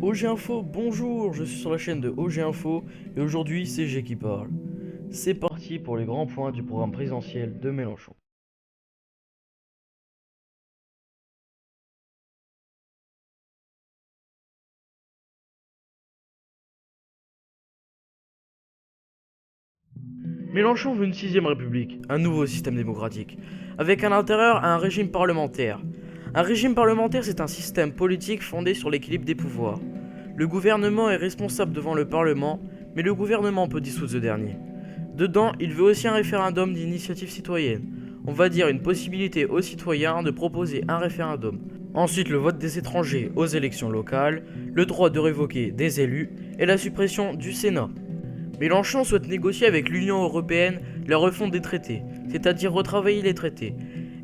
OG Info, bonjour, je suis sur la chaîne de OG Info et aujourd'hui c'est G qui parle. C'est parti pour les grands points du programme présidentiel de Mélenchon. Mélenchon veut une sixième république, un nouveau système démocratique, avec à l'intérieur un régime parlementaire. Un régime parlementaire, c'est un système politique fondé sur l'équilibre des pouvoirs. Le gouvernement est responsable devant le Parlement, mais le gouvernement peut dissoudre ce dernier. Dedans, il veut aussi un référendum d'initiative citoyenne. On va dire une possibilité aux citoyens de proposer un référendum. Ensuite, le vote des étrangers aux élections locales, le droit de révoquer des élus et la suppression du Sénat. Mélenchon souhaite négocier avec l'Union européenne la refonte des traités, c'est-à-dire retravailler les traités.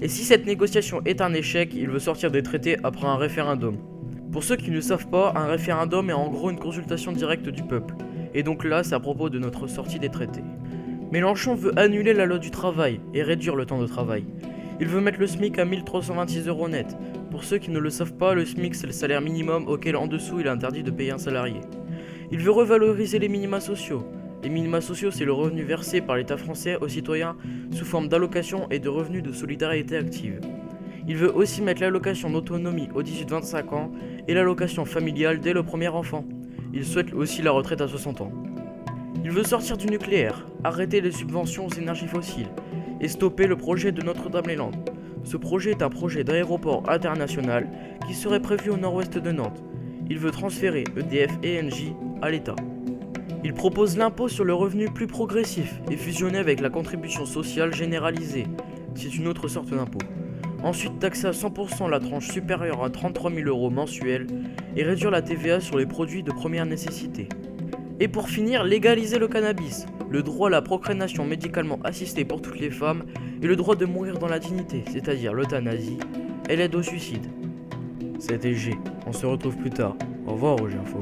Et si cette négociation est un échec, il veut sortir des traités après un référendum. Pour ceux qui ne savent pas, un référendum est en gros une consultation directe du peuple. Et donc là, c'est à propos de notre sortie des traités. Mélenchon veut annuler la loi du travail et réduire le temps de travail. Il veut mettre le SMIC à 1326 euros net. Pour ceux qui ne le savent pas, le SMIC c'est le salaire minimum auquel en dessous il est interdit de payer un salarié. Il veut revaloriser les minima sociaux. Les minima sociaux, c'est le revenu versé par l'État français aux citoyens sous forme d'allocation et de revenus de solidarité active. Il veut aussi mettre l'allocation d'autonomie aux 18-25 ans et l'allocation familiale dès le premier enfant. Il souhaite aussi la retraite à 60 ans. Il veut sortir du nucléaire, arrêter les subventions aux énergies fossiles et stopper le projet de Notre-Dame-les-Landes. Ce projet est un projet d'aéroport international qui serait prévu au nord-ouest de Nantes. Il veut transférer EDF et Engie à l'État. Il propose l'impôt sur le revenu plus progressif et fusionner avec la contribution sociale généralisée. C'est une autre sorte d'impôt. Ensuite, taxer à 100% la tranche supérieure à 33 000 euros mensuels et réduire la TVA sur les produits de première nécessité. Et pour finir, légaliser le cannabis, le droit à la procréation médicalement assistée pour toutes les femmes et le droit de mourir dans la dignité, c'est-à-dire l'euthanasie et l'aide au suicide. C'était G, on se retrouve plus tard. Au revoir, Roger Info.